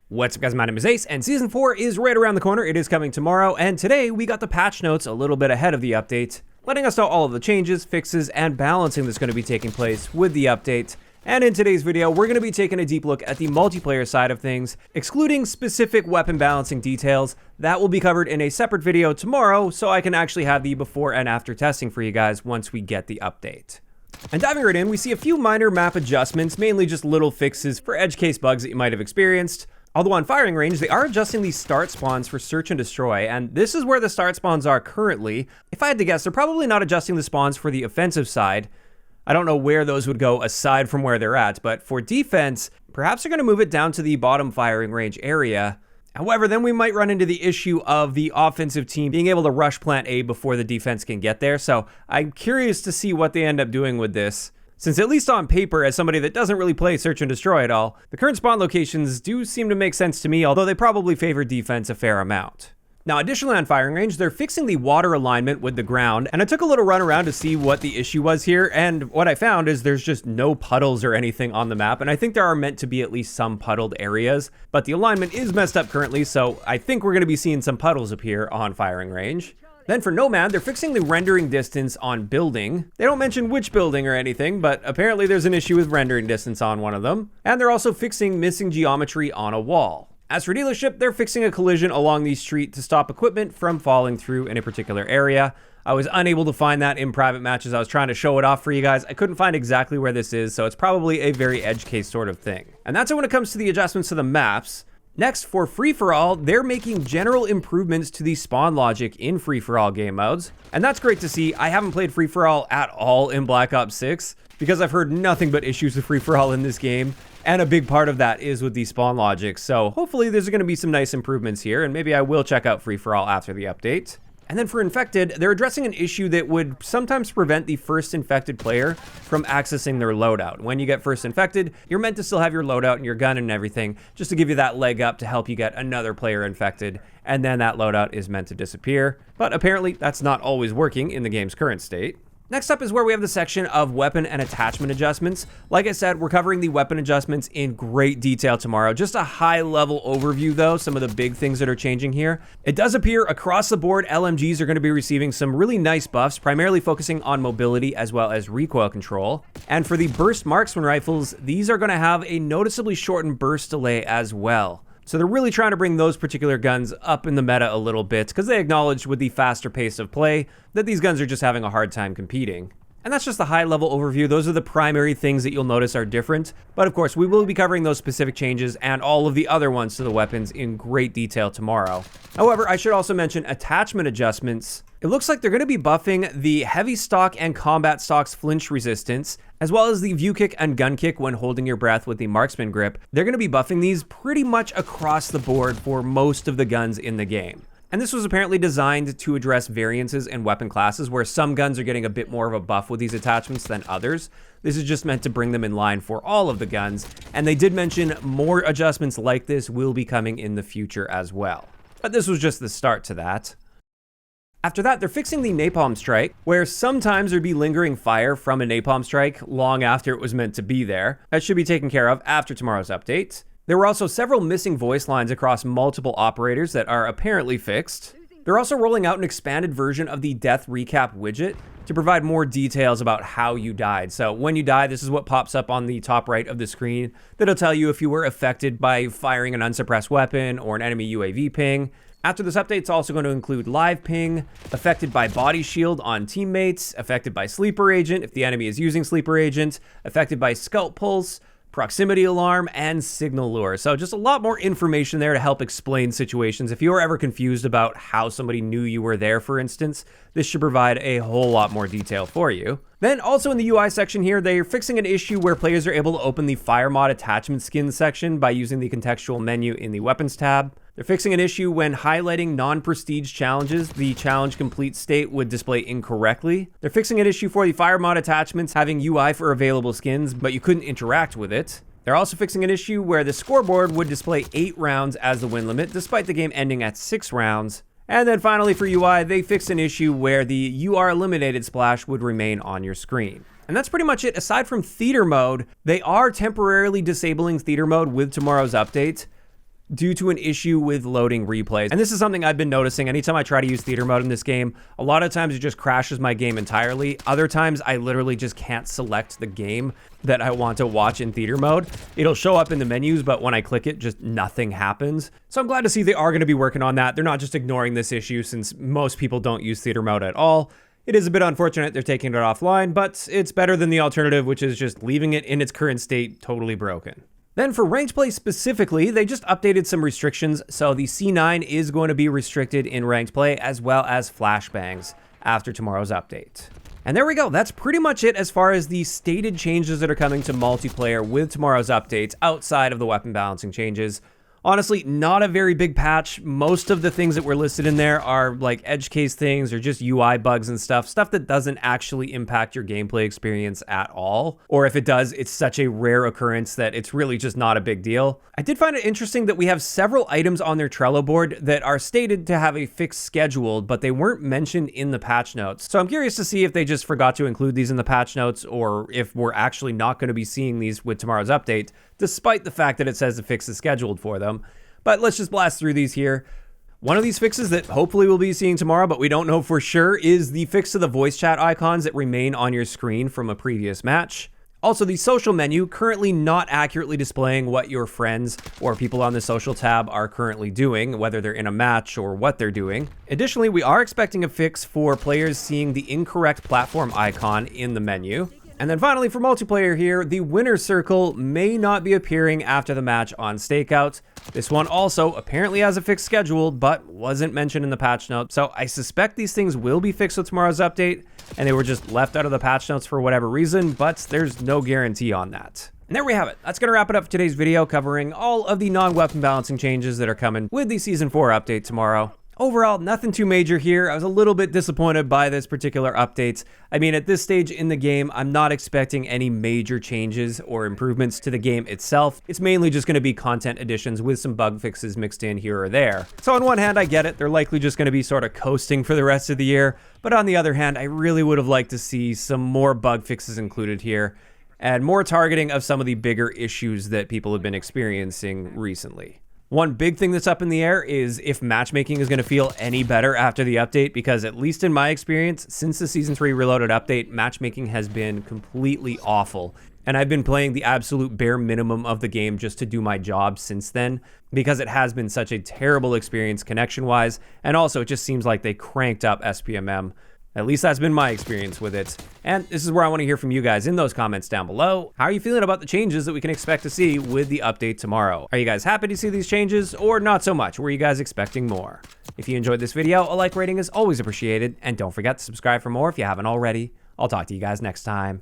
What's up, guys? My name is Ace, and Season 4 is right around the corner. It is coming tomorrow, and today we got the patch notes a little bit ahead of the update, letting us know all of the changes, fixes, and balancing that's going to be taking place with the update. And in today's video, we're going to be taking a deep look at the multiplayer side of things, excluding specific weapon balancing details. That will be covered in a separate video tomorrow, so I can actually have the before and after testing for you guys once we get the update. And diving right in, we see a few minor map adjustments, mainly just little fixes for edge case bugs that you might have experienced. Although on firing range, they are adjusting the start spawns for search and destroy, and this is where the start spawns are currently. If I had to guess, they're probably not adjusting the spawns for the offensive side. I don't know where those would go aside from where they're at, but for defense, perhaps they're going to move it down to the bottom firing range area. However, then we might run into the issue of the offensive team being able to rush plant A before the defense can get there, so I'm curious to see what they end up doing with this. Since at least on paper, as somebody that doesn't really play Search and Destroy at all, the current spawn locations do seem to make sense to me, although they probably favor defense a fair amount. Now, additionally on firing range, they're fixing the water alignment with the ground, and I took a little run around to see what the issue was here, and what I found is there's just no puddles or anything on the map, and I think there are meant to be at least some puddled areas, but the alignment is messed up currently, so I think we're going to be seeing some puddles appear on firing range. Then for Nomad, they're fixing the rendering distance on building. They don't mention which building or anything, but apparently there's an issue with rendering distance on one of them. And they're also fixing missing geometry on a wall. As for dealership, they're fixing a collision along the street to stop equipment from falling through in a particular area. I was unable to find that in private matches. I was trying to show it off for you guys. I couldn't find exactly where this is, so it's probably a very edge case sort of thing. And that's it when it comes to the adjustments to the maps. Next, for free-for-all, they're making general improvements to the spawn logic in free-for-all game modes. And that's great to see. I haven't played free-for-all at all in Black Ops 6 because I've heard nothing but issues with free-for-all in this game. And a big part of that is with the spawn logic. So hopefully there's going to be some nice improvements here, and maybe I will check out free-for-all after the update. And then for Infected, they're addressing an issue that would sometimes prevent the first infected player from accessing their loadout. When you get first infected, you're meant to still have your loadout and your gun and everything, just to give you that leg up to help you get another player infected, and then that loadout is meant to disappear. But apparently that's not always working in the game's current state. Next up is where we have the section of weapon and attachment adjustments. Like I said, we're covering the weapon adjustments in great detail tomorrow. Just a high-level overview, though, some of the big things that are changing here. It does appear across the board, LMGs are going to be receiving some really nice buffs, primarily focusing on mobility as well as recoil control. And for the burst marksman rifles, these are going to have a noticeably shortened burst delay as well. So they're really trying to bring those particular guns up in the meta a little bit because they acknowledged with the faster pace of play that these guns are just having a hard time competing. And that's just the high-level overview. Those are the primary things that you'll notice are different. But of course, we will be covering those specific changes and all of the other ones to the weapons in great detail tomorrow. However, I should also mention attachment adjustments. It looks like they're going to be buffing the heavy stock and combat stock's flinch resistance, as well as the view kick and gun kick when holding your breath with the marksman grip. They're going to be buffing these pretty much across the board for most of the guns in the game. And this was apparently designed to address variances in weapon classes where some guns are getting a bit more of a buff with these attachments than others. This is just meant to bring them in line for all of the guns. And they did mention more adjustments like this will be coming in the future as well. But this was just the start to that. After that, they're fixing the Napalm Strike, where sometimes there'd be lingering fire from a Napalm Strike long after it was meant to be there. That should be taken care of after tomorrow's update. There were also several missing voice lines across multiple operators that are apparently fixed. They're also rolling out an expanded version of the death recap widget to provide more details about how you died. So when you die, this is what pops up on the top right of the screen that'll tell you if you were affected by firing an unsuppressed weapon or an enemy UAV ping. After this update, it's also going to include live ping, affected by body shield on teammates, affected by sleeper agent if the enemy is using sleeper agent, affected by scalp pulse, proximity alarm, and signal lure. So just a lot more information there to help explain situations. If you were ever confused about how somebody knew you were there, for instance, this should provide a whole lot more detail for you. Then also in the UI section here, they're fixing an issue where players are able to open the fire mod attachment skin section by using the contextual menu in the weapons tab. They're fixing an issue when highlighting non-prestige challenges, the challenge complete state would display incorrectly. They're fixing an issue for the fire mod attachments having UI for available skins, but you couldn't interact with it. They're also fixing an issue where the scoreboard would display 8 rounds as the win limit, despite the game ending at 6 rounds. And then finally for UI, they fixed an issue where the "you are eliminated" splash would remain on your screen. And that's pretty much it. Aside from theater mode, they are temporarily disabling theater mode with tomorrow's update. due to an issue with loading replays. And this is something I've been noticing anytime I try to use theater mode in this game. A lot of times it just crashes my game entirely. Other times I literally just can't select the game that I want to watch in theater mode. It'll show up in the menus, but when I click it, just nothing happens. So I'm glad to see they are going to be working on that. They're not just ignoring this issue since most people don't use theater mode at all. It is a bit unfortunate they're taking it offline, but it's better than the alternative, which is just leaving it in its current state totally broken. Then for ranked play specifically, they just updated some restrictions, so the C9 is going to be restricted in ranked play as well as flashbangs after tomorrow's update. And there we go, that's pretty much it as far as the stated changes that are coming to multiplayer with tomorrow's updates outside of the weapon balancing changes. Honestly, not a very big patch. Most of the things that were listed in there are like edge case things or just UI bugs and stuff that doesn't actually impact your gameplay experience at all. Or if it does, it's such a rare occurrence that it's really just not a big deal. I did find it interesting that we have several items on their Trello board that are stated to have a fix scheduled, but they weren't mentioned in the patch notes. So I'm curious to see if they just forgot to include these in the patch notes or if we're actually not going to be seeing these with tomorrow's update, despite the fact that it says the fix is scheduled for them. But let's just blast through these here. One of these fixes that hopefully we'll be seeing tomorrow, but we don't know for sure, is the fix to the voice chat icons that remain on your screen from a previous match. Also, the social menu currently not accurately displaying what your friends or people on the social tab are currently doing, whether they're in a match or what they're doing. Additionally, we are expecting a fix for players seeing the incorrect platform icon in the menu. And then finally for multiplayer here, the winner circle may not be appearing after the match on Stakeout. This one also apparently has a fix scheduled, but wasn't mentioned in the patch notes. So I suspect these things will be fixed with tomorrow's update, and they were just left out of the patch notes for whatever reason, but there's no guarantee on that. And there we have it. That's going to wrap it up for today's video, covering all of the non-weapon balancing changes that are coming with the Season 4 update tomorrow. Overall, nothing too major here. I was a little bit disappointed by this particular update. I mean, at this stage in the game, I'm not expecting any major changes or improvements to the game itself. It's mainly just going to be content additions with some bug fixes mixed in here or there. So on one hand, I get it. They're likely just going to be sort of coasting for the rest of the year. But on the other hand, I really would have liked to see some more bug fixes included here and more targeting of some of the bigger issues that people have been experiencing recently. One big thing that's up in the air is if matchmaking is going to feel any better after the update, because at least in my experience, since the Season 3 Reloaded update, matchmaking has been completely awful. And I've been playing the absolute bare minimum of the game just to do my job since then, because it has been such a terrible experience connection-wise, and also it just seems like they cranked up SPMM. At least that's been my experience with it. And this is where I want to hear from you guys in those comments down below. How are you feeling about the changes that we can expect to see with the update tomorrow? Are you guys happy to see these changes or not so much? Were you guys expecting more? If you enjoyed this video, a like rating is always appreciated. And don't forget to subscribe for more if you haven't already. I'll talk to you guys next time.